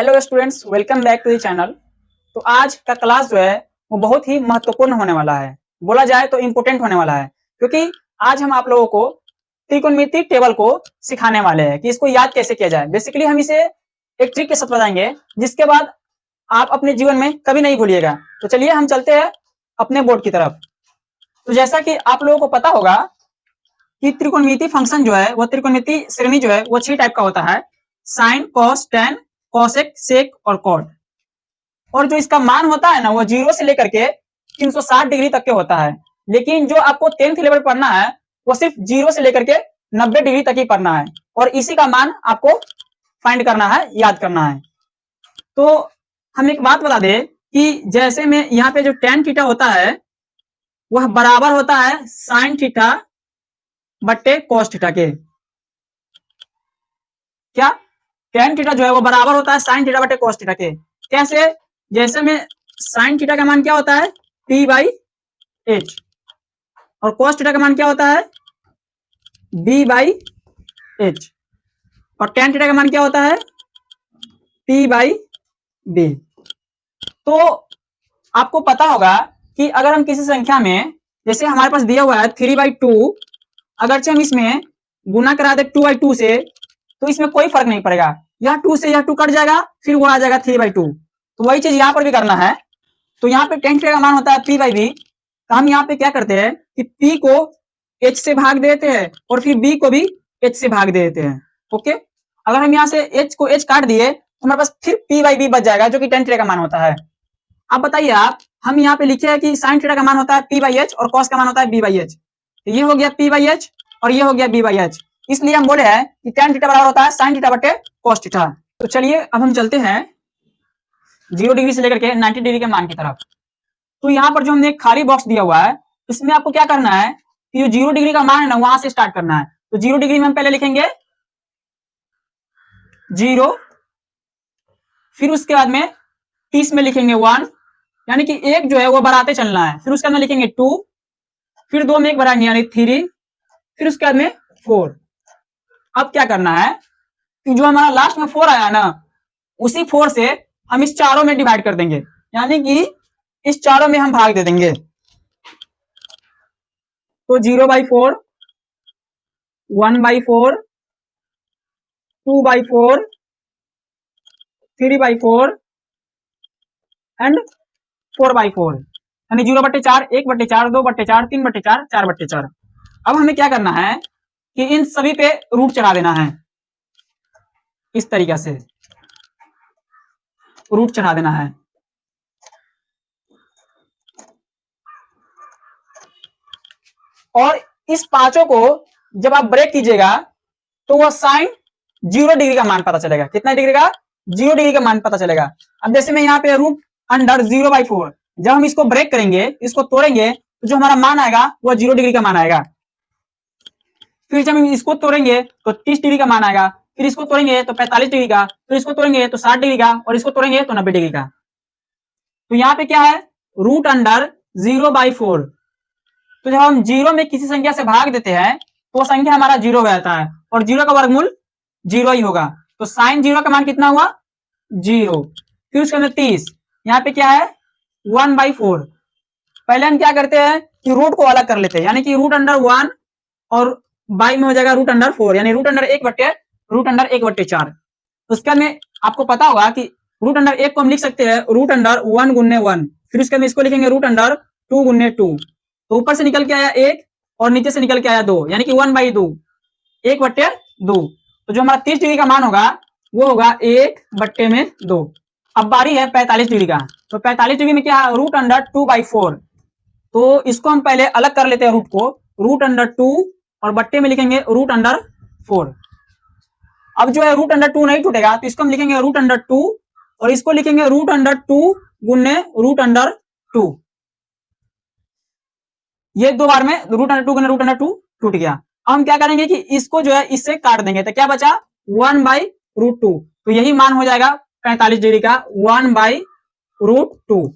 Hello students, welcome back to the channel. तो आज का क्लास जो है वो बहुत ही महत्वपूर्ण होने वाला है, बोला जाए तो इम्पोर्टेंट होने वाला है, क्योंकि आज हम आप लोगों को त्रिकोणमिति टेबल को सिखाने वाले हैं कि इसको याद कैसे किया जाए। बेसिकली हम इसे एक ट्रिक के साथ बताएंगे जिसके बाद आप अपने जीवन में कभी नहीं भूलिएगा। तो चलिए हम चलते हैं अपने बोर्ड की तरफ। तो जैसा कि आप लोगों को पता होगा कि त्रिकोणमिति फंक्शन जो है, वो त्रिकोणमिति श्रेणी जो है वो 6 टाइप का होता है: साइन, कॉस, टेन, कॉसेक, सेक और कॉट। और जो इसका मान होता है ना, वो 0 से लेकर के 360 डिग्री तक के होता है। लेकिन जो आपको 10th लेवल पढ़ना है वो सिर्फ 0 से लेकर के 90 डिग्री तक ही पढ़ना है, और इसी का मान आपको फाइंड करना है, याद करना है। तो हम एक बात बता दें कि जैसे में यहाँ पे जो tan थीटा होता है वह बराबर होता है साइन थीटा बट्टे कॉस थीटा के। क्या tan थीटा जो है वो बराबर होता है साइन थीटा बटे कॉस थीटा के। कैसे? जैसे में साइन थीटा का मान क्या होता है p बाई एच, और कॉस थीटा का मान क्या होता है b बाई एच, और tan थीटा का मान क्या होता है p बाई b। तो आपको पता होगा कि अगर हम किसी संख्या में, जैसे हमारे पास दिया हुआ है 3/2, अगरचे हम इसमें गुना करा दे 2/2 से, तो इसमें कोई फर्क नहीं पड़ेगा। यह 2 से यह 2 कट जाएगा, फिर वो आ जाएगा 3/2। तो वही चीज यहाँ पर भी करना है। तो यहाँ पे tan थीटा का मान होता है p बाई बी। तो हम यहाँ पे क्या करते हैं कि p को h से भाग देते हैं और फिर b को भी h से भाग दे देते हैं। ओके, अगर हम यहाँ से h को h काट दिए तो हमारे पास फिर p बाई बी बच जाएगा, जो कि tan थीटा का मान होता है। अब बताइए आप, हम यहाँ पे लिखे हैं कि साइन थीटा का मान होता है p बाई एच और कॉस का मान होता है b बाई एच। तो ये हो गया p बाई एच और ये हो गया b बाई एच। इसलिए हम बोले हैं कि tan थीटा बराबर होता है साइन थीटा बटे कॉस थीटा। तो चलिए अब हम चलते हैं 0 डिग्री से लेकर के 90 डिग्री के मान की तरफ। तो यहाँ पर जो हमने एक खाली बॉक्स दिया हुआ है, इसमें आपको क्या करना है कि जो 0 डिग्री का मान है ना, वहां से स्टार्ट करना है। तो 0 डिग्री में हम पहले लिखेंगे 0, फिर उसके बाद में 30 में लिखेंगे 1, यानी कि एक जो है वो बढ़ाते चलना है। फिर उसके बाद में लिखेंगे 2, फिर 2 में एक बढ़ाएंगे यानी 3, फिर उसके बाद में 4। अब क्या करना है कि जो हमारा लास्ट में 4 आया ना, उसी 4 से हम इस चारों में डिवाइड कर देंगे, यानी कि इस चारों में हम भाग दे देंगे। तो 0/4, 1/4, 2/4, 3/4 एंड 4/4, यानी 0/4, 1/4, 2/4, 3/4, 4/4। अब हमें क्या करना है कि इन सभी पे रूट चढ़ा देना है, इस तरीके से रूट चढ़ा देना है। और इस पांचों को जब आप ब्रेक कीजिएगा तो वह साइन 0 डिग्री का मान पता चलेगा। कितना डिग्री का? 0 डिग्री का मान पता चलेगा। अब जैसे मैं यहाँ पे रूट अंडर 0/4, जब हम इसको ब्रेक करेंगे, इसको तोड़ेंगे, तो जो हमारा मान आएगा वह 0 डिग्री का मान आएगा। फिर जब हम इसको तोड़ेंगे तो 30 डिग्री का मान आएगा, फिर इसको तोड़ेंगे तो 45 डिग्री का, फिर इसको तोड़ेंगे तो 60 डिग्री का, और इसको तोड़ेंगे तो 90 डिग्री का। तो यहाँ पे क्या है, रूट अंडर 0/4। तो जब हम 0 में किसी संख्या से भाग देते हैं तो संख्या हमारा 0 हो जाता है, और 0 का वर्गमूल 0 ही होगा। तो साइन 0 का मान कितना हुआ? 0। फिर उसके अंदर 30, यहाँ पे क्या है 1/4। पहले हम क्या करते हैं कि रूट को अलग कर लेते हैं, यानी कि रूट अंडर 1 और बाई में हो जाएगा रूट अंडर 4, यानी रूट अंडर 1/4। उसके बाद में आपको पता होगा कि रूट अंडर 1 को हम लिख सकते हैं रूट अंडर 1 गुने 1, फिर उसके बाद इसको लिखेंगे रूट अंडर 2 गुने 2। तो ऊपर से निकल के आया 1 और नीचे से निकल के आया 2, यानी कि 1/2, 1/2। तो जो हमारा 30 डिग्री का मान होगा वो होगा 1/2। अब बारी है 45 डिग्री का। तो 45 डिग्री में क्या है, रूट अंडर 2/4। तो इसको हम पहले अलग कर लेते हैं रूट को, रूट अंडर 2 और बट्टे में लिखेंगे रूट अंडर 4। अब जो है रूट अंडर 2 नहीं टूटेगा, तो इसको हम लिखेंगे रूट अंडर 2 और इसको लिखेंगे रूट अंडर 2 गुने रूट अंडर 2। ये दो बार में रूट अंडर 2 गुने रूट अंडर 2 टूट गया। अब हम क्या करेंगे कि इसको जो है इससे काट देंगे, तो क्या बचा 1/√2। तो यही मान हो जाएगा 45 डिग्री का, 1/√2।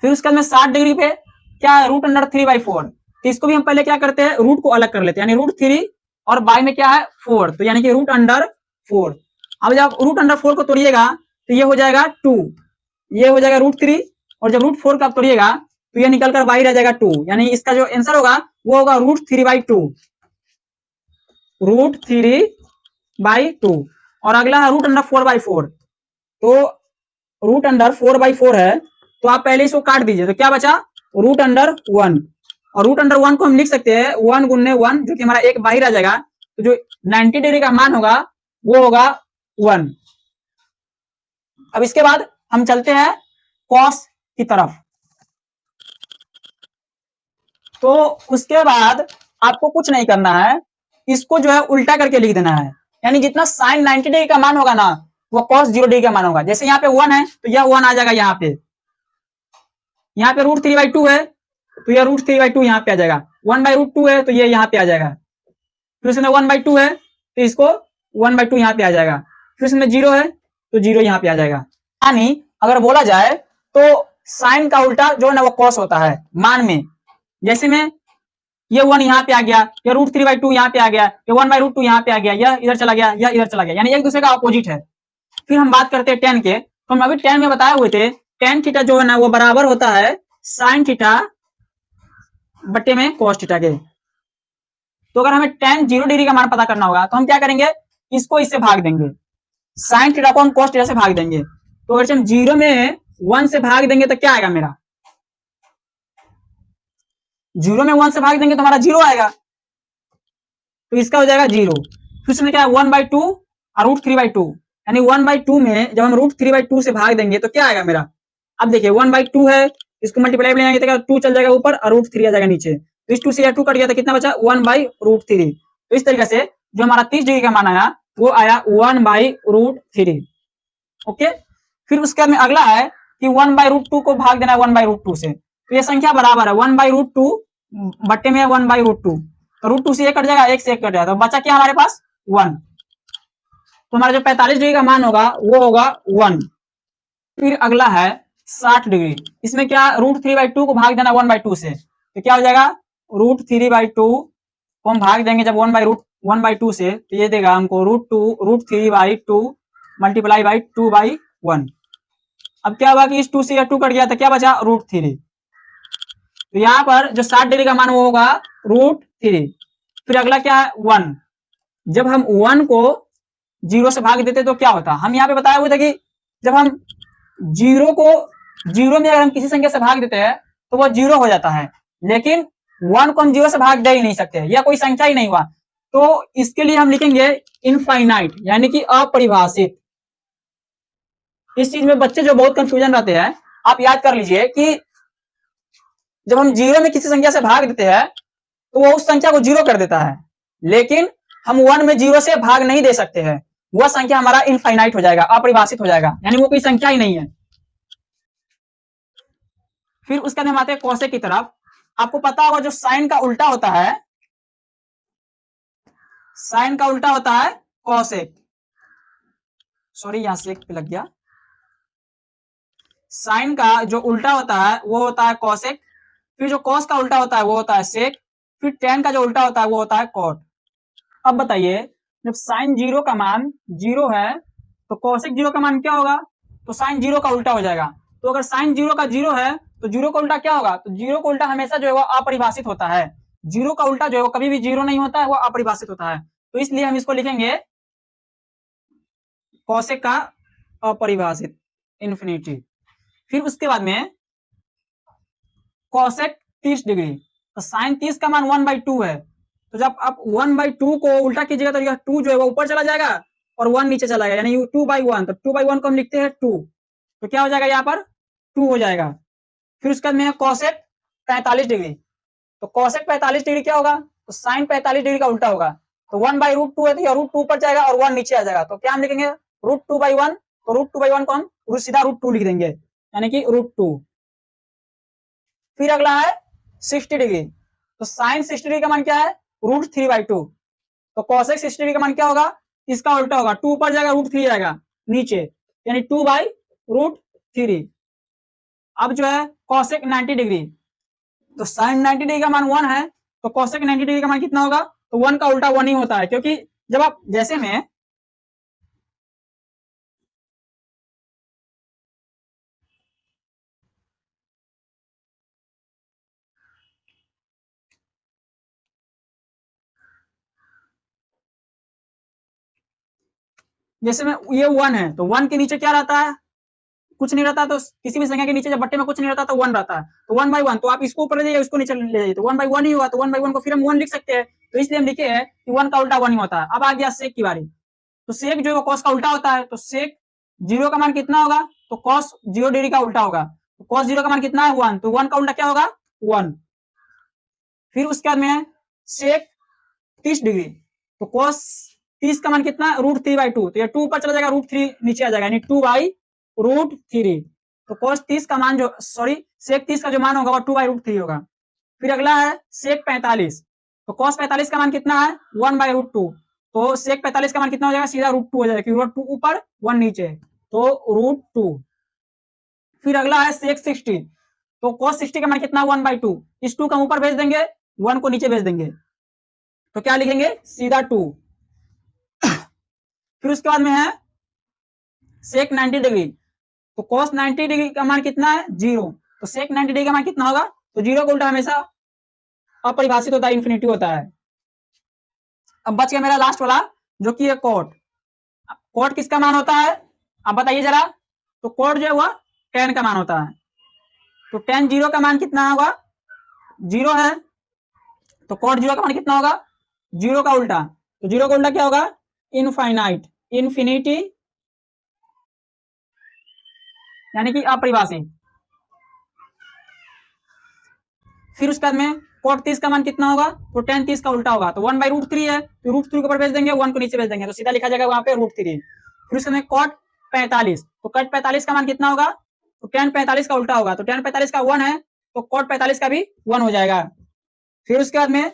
फिर उसके बाद में 60 डिग्री पे क्या है रूट अंडर 3/4। तो इसको भी हम पहले क्या करते हैं, रूट को अलग कर लेते हैं, यानी √3 और बाई में क्या है 4, तो यानी कि रूट अंडर 4। अब जब रूट अंडर 4 को तोड़िएगा तो ये हो जाएगा 2, ये हो जाएगा √3, और जब √4 का आप तोड़िएगा तो ये निकल कर बाहर रह जाएगा 2, यानी इसका जो आंसर होगा वो होगा √3/2, √3/2। और अगला है √4/4, तो √4/4 है, तो आप पहले इसको काट दीजिए, तो क्या बचा √1, और √1 को हम लिख सकते हैं 1 गुने 1, जो कि हमारा एक बाहर आ जाएगा, तो जो 90 डिग्री का मान होगा वो होगा 1। अब इसके बाद हम चलते हैं कॉस की तरफ। तो उसके बाद आपको कुछ नहीं करना है, इसको जो है उल्टा करके लिख देना है, यानी जितना साइन 90 डिग्री का मान होगा ना वो कॉस 0 डिग्री का मान होगा। जैसे यहाँ पे 1 है तो यह 1 आ जाएगा, यहाँ पे √3/2 है तो यह √3/2 यहाँ पे आ जाएगा, 1/√2 है तो ये यहाँ पे आ जाएगा, फिर इसमें 1/2 है तो इसको 1/2 यहाँ पे आ जाएगा, फिर इसमें 0 है तो 0 यहाँ पे आ जाएगा। यानी अगर बोला जाए तो साइन का उल्टा जो है ना वो कॉस होता है मान में। जैसे में ये 1 यहाँ पे आ गया, ये √3/2 यहाँ पे आ गया, ये 1/√2 यहाँ पे आ गया, यह इधर चला गया, यह इधर चला गया, यानी एक दूसरे का अपोजिट है। फिर हम बात करते हैं tan के, तो हम अभी tan में बताए हुए थे tan थीटा जो है ना वो बराबर होता है साइन थीटा बटे में cos थीटा के। तो अगर हमें tan 0 डिग्री का मान पता करना होगा तो हम क्या करेंगे, इसको इससे भाग देंगे, साइन थीटा को हम cos थीटा से भाग देंगे। तो अगर हम 0 में 1 से भाग देंगे तो क्या आएगा मेरा, 0 में 1 से भाग देंगे तो हमारा 0 आएगा, तो इसका हो जाएगा 0। फिर इसमें क्या है 1/2 और √3/2, यानी 1/2 में जब हम √3/2 से भाग देंगे तो क्या आएगा मेरा। अब देखिए 1/2 है, इसको मल्टीप्लाई में लेंगे तो 2 चल जाएगा ऊपर और √3 आ जाएगा नीचे, तो इस 2 से 2 कट गया तो कितना बचा 1/√3। तो इस तरीके से जो हमारा 30 डिग्री का मान आया वो आया 1/√3। ओके, फिर उसके बाद में अगला है कि 1/√2 को भाग देना है 1/√2 से, तो ये संख्या बराबर है 1/√2 बट्टे में 1/√2, तो √2 से 1 कट जाएगा, 1 से 1 कट जाएगा, तो बचा क्या हमारे पास 1। तो हमारा जो 45 डिग्री का मान होगा वो होगा 1। फिर अगला है 60 डिग्री, इसमें क्या √3/2 को भाग देना 1/2 से, तो क्या हो जाएगा √3/2 को हम भाग देंगे जब 1/2 से, तो ये देगा हमको √3/2 मल्टीप्लाई बाई 2/1। अब क्या हुआ कि इस 2 से 2 कट गया तो क्या बचा √3, तो यहाँ पर जो 60 डिग्री का मान वो होगा √3। फिर अगला क्या है 1, जब हम 1 को 0 से भाग देते तो क्या होता, हम यहाँ पे बताया हुआ था कि जब हम 0 को 0 में अगर हम किसी संख्या से भाग देते हैं तो वो 0 हो जाता है, लेकिन 1 को हम 0 से भाग दे ही नहीं सकते, यह कोई संख्या ही नहीं हुआ, तो इसके लिए हम लिखेंगे इनफाइनाइट, यानी कि अपरिभाषित। इस चीज में बच्चे जो बहुत कंफ्यूजन रहते हैं, आप याद कर लीजिए कि जब हम 0 में किसी संख्या से भाग देते हैं तो वो उस संख्या को 0 कर देता है, लेकिन हम 1 में 0 से भाग नहीं दे सकते हैं, वह संख्या हमारा इनफाइनाइट हो जाएगा, अपरिभाषित हो जाएगा, यानी वो कोई संख्या ही नहीं है। फिर उसके बाद हम आते हैं कोसेक की तरफ। आपको पता होगा जो साइन का उल्टा होता है, साइन का उल्टा होता है कोसेक, सॉरी यहां से एक पे लग गया, साइन का जो उल्टा होता है वो होता है कोसेक, फिर जो कॉस का उल्टा होता है वो होता है सेक, फिर टेन का जो उल्टा होता है वो होता है कॉट। अब बताइए जब साइन 0 का मान 0 है तो कोसेक 0 का मान क्या होगा, तो साइन 0 का उल्टा हो जाएगा। तो अगर साइन 0 का 0 है तो 0 का उल्टा क्या होगा, तो 0 का उल्टा हमेशा जो है वो अपरिभाषित होता है, 0 का उल्टा जो है वो कभी भी 0 नहीं होता है, वो अपरिभाषित होता है, तो इसलिए हम इसको लिखेंगे कोसेक का अपरिभाषित इन्फिनिटी। फिर उसके बाद में कोसेक 30 डिग्री, तो साइन 30 का मान 1/2 है, तो जब आप 1/2 को उल्टा कीजिएगा तो यह 2 जो है वो ऊपर चला जाएगा और 1 नीचे चला जाएगा, यानी 2/1, तो 2/1 को हम लिखते हैं 2, तो क्या हो जाएगा यहाँ पर 2 हो जाएगा। फिर उसके बाद में कोसेक 45 डिग्री, तो कोसेक 45 डिग्री क्या होगा, तो साइन 45 डिग्री का उल्टा होगा, तो 1/√2 है तो यह √2 ऊपर जाएगा और 1 नीचे आ जाएगा, तो क्या हम लिखेंगे √2/1, तो √2/1 को हम सीधा √2 लिख देंगे, यानी कि √2। फिर अगला है 60 डिग्री, तो साइन 60 डिग्री का मान क्या है √3/2, तो कोसेक 60 डिग्री का मान क्या होगा, इसका उल्टा होगा, 2 ऊपर जाएगा √3 जाएगा नीचे, यानी 2/√3। अब जो है कोसेक 90 डिग्री, तो साइन 90 डिग्री का मान 1 है, तो कोसेक 90 डिग्री का मान कितना होगा, तो 1 का उल्टा 1 ही होता है, क्योंकि जब आप जैसे में जैसे में ये 1 है तो 1 के नीचे क्या रहता है, कुछ नहीं रहता, तो किसी भी संख्या के नीचे जब बट्टे में कुछ नहीं रहता तो 1 रहता है, तो 1/1, तो आप इसको ऊपर ले जाइए, इसको नीचे ले जाइए, तो 1/1 ही हुआ, तो 1/1 को फिर हम 1 लिख सकते हैं, तो इसलिए हम लिखे हैं कि 1 का उल्टा 1 ही होता है। अब आ गया सेक की बारी, तो सेक जो है कॉस का उल्टा होता है, तो सेक 0 का मान कितना होगा, तो कॉस 0 डिग्री का उल्टा होगा, तो कॉस 0 का मान कितना है 1, तो 1 का उल्टा क्या होगा 1। फिर उसके बाद में सेक 30 डिग्री, तो कॉस 30 का मान कितना √3/2, तो ये 2 ऊपर चला जाएगा, √3 नीचे आ जाएगा, यानी 2/√3, तो cos 30 का मान जो सेक 30 का जो मान होगा वो 2/√3 होगा। फिर अगला है सेक 45, तो cos 45 का मान कितना है 1/√2, तो सेक 45 का मान कितना हो जाएगा, सीधा √2 हो जाएगा, क्योंकि √2 ऊपर 1 नीचे, तो √2। फिर अगला है सेक 60, तो cos 60 का मान कितना 1/2, इस 2 का ऊपर भेज देंगे, 1 को नीचे भेज देंगे, तो क्या लिखेंगे सीधा 2। फिर उसके बाद में है सेक 90 डिग्री, तो cos 90 डिग्री का मान कितना है 0, तो सेक 90 डिग्री का मान कितना होगा, तो 0 का उल्टा हमेशा अपरिभाषित होता है, इंफिनिटी होता है। अब बच गया मेरा लास्ट वाला जो कि है कॉट। कॉट किसका मान होता है, आप बताइए जरा, तो कॉट जो है वह tan का मान होता है, तो tan 0 का मान कितना होगा 0 है, तो कॉट 0 का मान कितना होगा 0 का उल्टा, तो 0 का उल्टा क्या होगा इनफाइनाइट, इन्फिनिटी, यानी कि अपरिभाषित। फिर उसके बाद में cot 30 का मान कितना होगा, तो tan 30 का उल्टा होगा, तो 1/√3 है, तो √3 के ऊपर भेज देंगे, 1 को नीचे भेज देंगे, तो सीधा लिखा जाएगा वहां पे √3। फिर उसके बाद cot 45, तो cot 45 का मान कितना होगा, तो tan 45 का उल्टा होगा, तो tan 45 का 1 है, तो cot 45 का भी 1 हो जाएगा। फिर उसके बाद में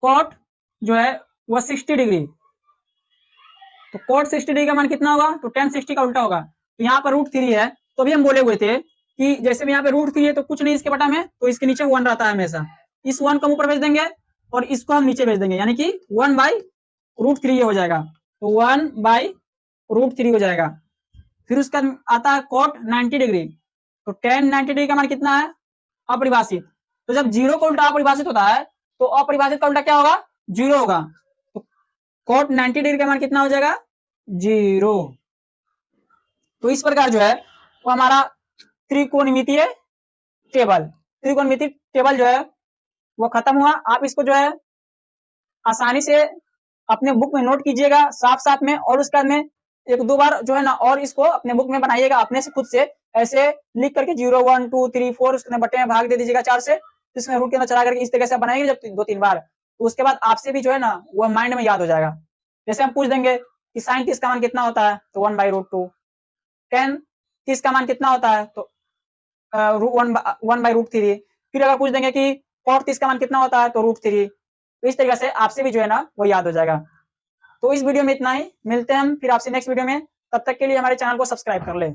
cot जो है वह 60 डिग्री, तो cot 60 डिग्री का मान कितना होगा, तो tan 60 का उल्टा होगा, तो यहाँ पर √3 है, तो भी हम बोले हुए थे कि जैसे भी यहाँ पे √3 है तो कुछ नहीं इसके बटा में, तो इसके नीचे 1 रहता है हमेशा, इस 1 को हम ऊपर भेज देंगे और इसको हम नीचे भेज देंगे, यानी कि 1/√3 हो जाएगा, तो 1/√3 हो जाएगा। फिर उसका आता है cot 90 डिग्री, तो tan 90 डिग्री का मान कितना है अपरिभाषित, तो जब 0 का उल्टा अपरिभाषित होता है तो अपरिभाषित का उल्टा क्या होगा 0 होगा, तो cot 90 डिग्री का मान कितना हो जाएगा 0। तो इस प्रकार जो है वो हमारा त्रिकोणमितीय टेबल जो है वो खत्म हुआ। आप इसको जो है आसानी से अपने बुक में नोट कीजिएगा साथ साथ में, और उसके बाद में 1-2 बार जो है ना और इसको अपने बुक में बनाइएगा अपने से खुद से, ऐसे लिख करके 0 1 2 3 4 उसके बट्टे में भाग दे दीजिएगा 4 से, इसमें रूट के अंदर चला करके इस तरीके से बनाएंगे जब 2-3 बार, तो उसके बाद आपसे भी जो है ना वो माइंड में याद हो जाएगा। जैसे हम पूछ देंगे कि sin 30 का मान कितना होता है, तो 1/√2, tan 30 का मान कितना होता है, तो 1/√3। फिर अगर पूछ देंगे कि cot 30 का मान कितना होता है, तो √3, तो इस तरीके से आपसे भी जो है ना वो याद हो जाएगा। तो इस वीडियो में इतना ही, मिलते हैं हम फिर आपसे नेक्स्ट वीडियो में, तब तक के लिए हमारे चैनल को सब्सक्राइब कर ले।